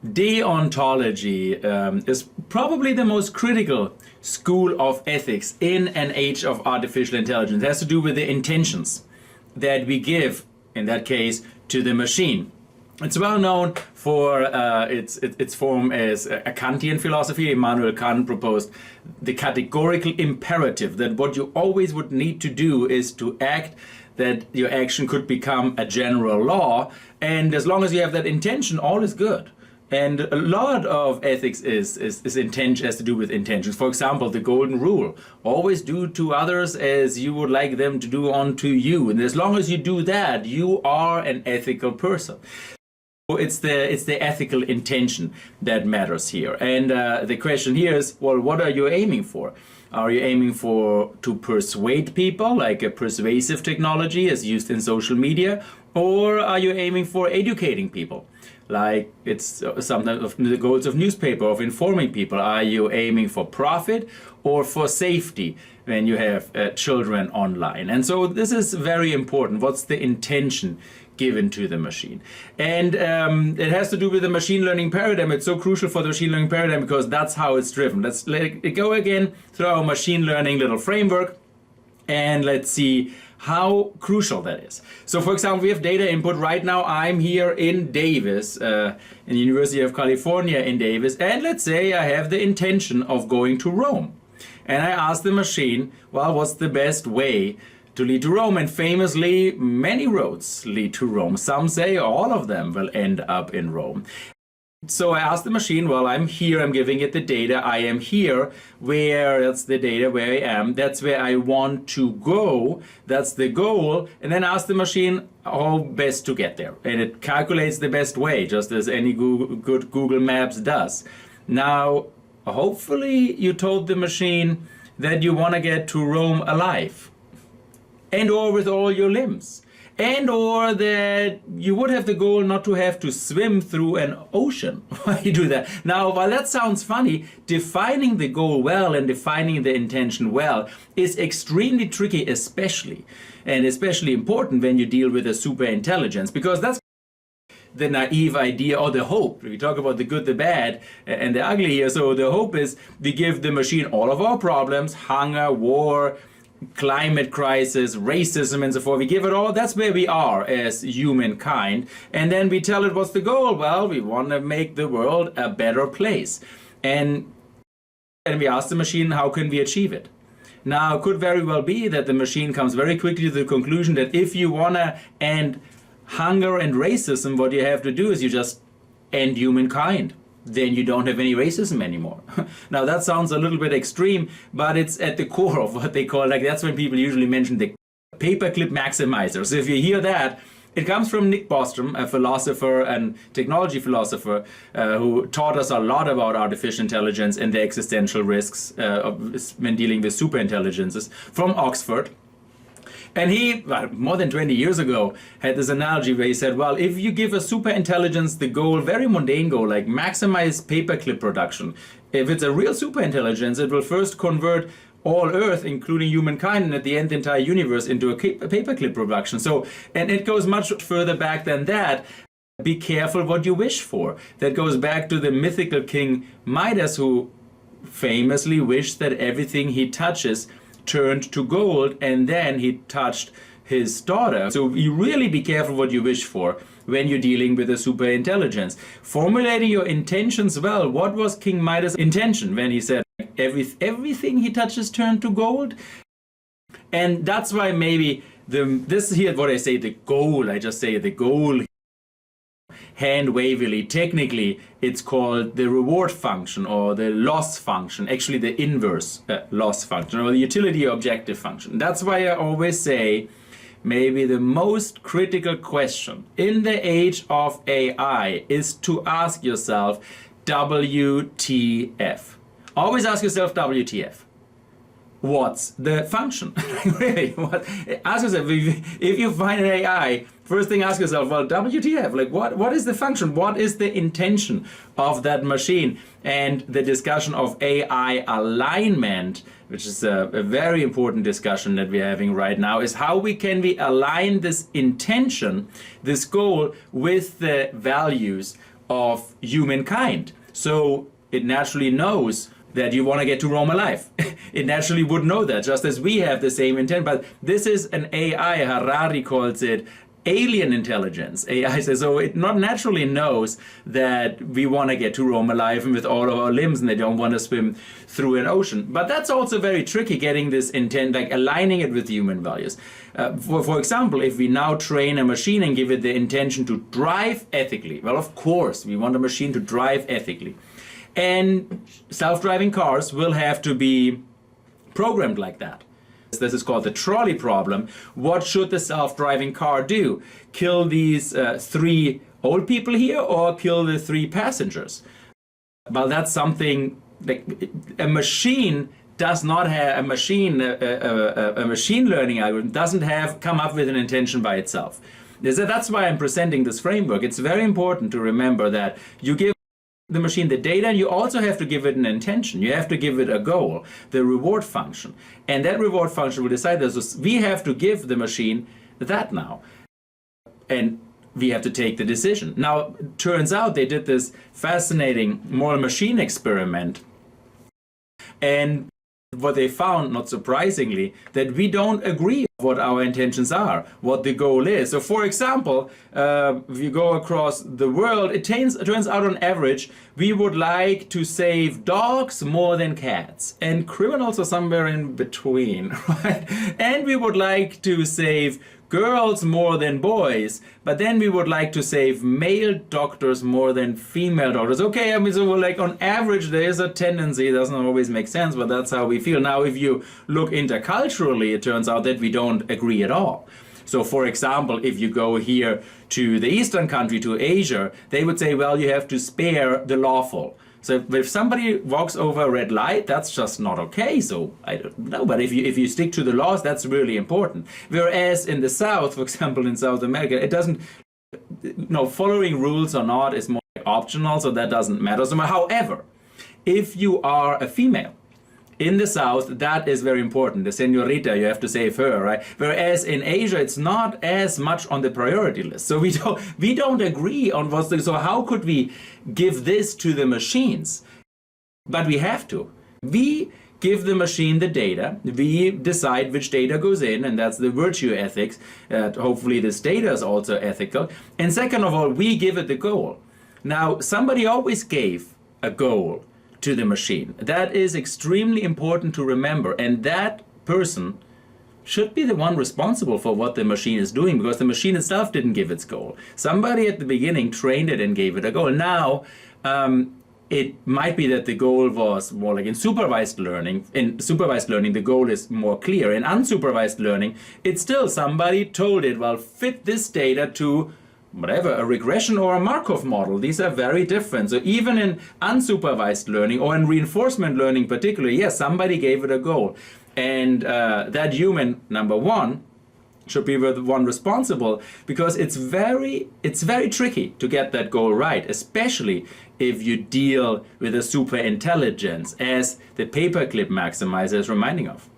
Deontology is probably the most critical school of ethics in an age of artificial intelligence. It has to do with the intentions that we give, in that case, to the machine. It's well known for its form as a Kantian philosophy. Immanuel Kant proposed the categorical imperative that what you always would need to do is to act, that your action could become a general law, and as long as you have that intention, all is good. And a lot of ethics is intention, has to do with intentions. For example, the golden rule: always do to others as you would like them to do unto you. And as long as you do that, you are an ethical person. It's the ethical intention that matters here. And the question here is, well, what are you aiming for? Are you aiming to persuade people, like a persuasive technology as used in social media? Or are you aiming for educating people, like it's sometimes of the goals of newspaper, of informing people? Are you aiming for profit or for safety when you have children online? And so this is very important. What's the intention given to the machine? And it has to do with the machine learning paradigm. It's so crucial for the machine learning paradigm because that's how it's driven. Let's let it go again through our machine learning little framework, and let's see how crucial that is. So for example, we have data input. Right now I'm here in Davis, in the University of California in Davis, and let's say I have the intention of going to Rome. And I ask the machine, well, what's the best way to lead to Rome? And famously, many roads lead to Rome. Some say all of them will end up in Rome. So I ask the machine, well, I'm here, I'm giving it the data, I am here, that's the data where I am, that's where I want to go, that's the goal, and then ask the machine how best to get there. And it calculates the best way, just as any good Google Maps does. Now, hopefully you told the machine that you want to get to Rome alive, and or with all your limbs, and or that you would have the goal not to have to swim through an ocean while you do that. Now, while that sounds funny, defining the goal well and defining the intention well is extremely tricky, especially important when you deal with a superintelligence, because that's the naive idea, or the hope. We talk about the good, the bad, and the ugly here. So the hope is we give the machine all of our problems: hunger, war, climate crisis, racism, and so forth. We give it all. That's where we are as humankind. And then we tell it, what's the goal? Well, we want to make the world a better place. And we ask the machine, how can we achieve it? Now, it could very well be that the machine comes very quickly to the conclusion that if you want to end hunger and racism, what you have to do is you just end humankind. Then you don't have any racism anymore. Now that sounds a little bit extreme, but it's at the core of what they call, like, that's when people usually mention the paperclip maximizer. So if you hear that, it comes from Nick Bostrom, a philosopher and technology philosopher who taught us a lot about artificial intelligence and the existential risks when dealing with superintelligences, from Oxford. And he, more than 20 years ago, had this analogy where he said, well, if you give a superintelligence the goal, very mundane goal, like maximize paperclip production, if it's a real superintelligence, it will first convert all Earth, including humankind, and at the end the entire universe, into a paperclip production. So, and it goes much further back than that. Be careful what you wish for. That goes back to the mythical king Midas, who famously wished that everything he touches turned to gold, and then he touched his daughter. So you really be careful what you wish for when you're dealing with a superintelligence. Formulating your intentions well. What was King Midas' intention when he said everything he touches turned to gold? And that's why maybe this here, what I say, the goal, I just say the goal, hand wavily. Technically, it's called the reward function or the loss function, actually the inverse loss function, or the utility objective function. That's why I always say maybe the most critical question in the age of AI is to ask yourself, WTF. Always ask yourself, WTF. What's the function? Really? Ask yourself, if you find an AI, first thing ask yourself, well, WTF, like what is the function? What is the intention of that machine? And the discussion of AI alignment, which is a very important discussion that we're having right now, is how can we align this intention, this goal, with the values of humankind. So it naturally knows that you want to get to Rome alive. It naturally would know that, just as we have the same intent. But this is an AI, Harari calls it alien intelligence. AI says, so it not naturally knows that we want to get to Rome alive and with all of our limbs, and they don't want to swim through an ocean. But that's also very tricky, getting this intent, like aligning it with human values. For example, if we now train a machine and give it the intention to drive ethically, well, of course, we want a machine to drive ethically. And self-driving cars will have to be programmed like that. This is called the trolley problem. What should the self-driving car do? Kill these 3 old people here or kill the 3 passengers? Well, that's something like a machine does not have a machine learning algorithm doesn't have come up with an intention by itself. That's why I'm presenting this framework. It's very important to remember that you give the machine the data, and you also have to give it an intention. You have to give it a goal, the reward function. And that reward function will decide this. We have to give the machine that now. And we have to take the decision. Now, it turns out they did this fascinating moral machine experiment. And what they found, not surprisingly, that we don't agree what our intentions are, what the goal is. So for example, if you go across the world, it turns out on average, we would like to save dogs more than cats, and criminals are somewhere in between, right? And we would like to save girls more than boys, but then we would like to save male doctors more than female doctors. Okay, I mean, so we're like on average there is a tendency, it doesn't always make sense, but that's how we feel. Now, if you look interculturally, it turns out that we don't agree at all. So for example, if you go here to the Eastern country, to Asia, they would say, well, you have to spare the lawful. So if somebody walks over a red light, that's just not okay. So I don't know, but if you stick to the laws, that's really important. Whereas in the South, for example, in South America, it doesn't, following rules or not is more optional, so that doesn't matter so much. However, if you are a female in the South, that is very important. The señorita, you have to save her, right? Whereas in Asia, it's not as much on the priority list. So we don't agree on what's the, so how could we give this to the machines? But we have to. We give the machine the data. We decide which data goes in, and that's the virtue ethics. Hopefully this data is also ethical. And second of all, we give it the goal. Now, somebody always gave a goal to the machine. That is extremely important to remember, and that person should be the one responsible for what the machine is doing, because the machine itself didn't give its goal. Somebody at the beginning trained it and gave it a goal. Now, it might be that the goal was more like in supervised learning. In supervised learning, the goal is more clear. In unsupervised learning, it's still somebody told it, well, fit this data to whatever, a regression or a Markov model. These are very different. So even in unsupervised learning or in reinforcement learning particularly, yes, somebody gave it a goal. And that human, number one, should be the one responsible, because it's very tricky to get that goal right, especially if you deal with a super intelligence, as the paperclip maximizer is reminding of.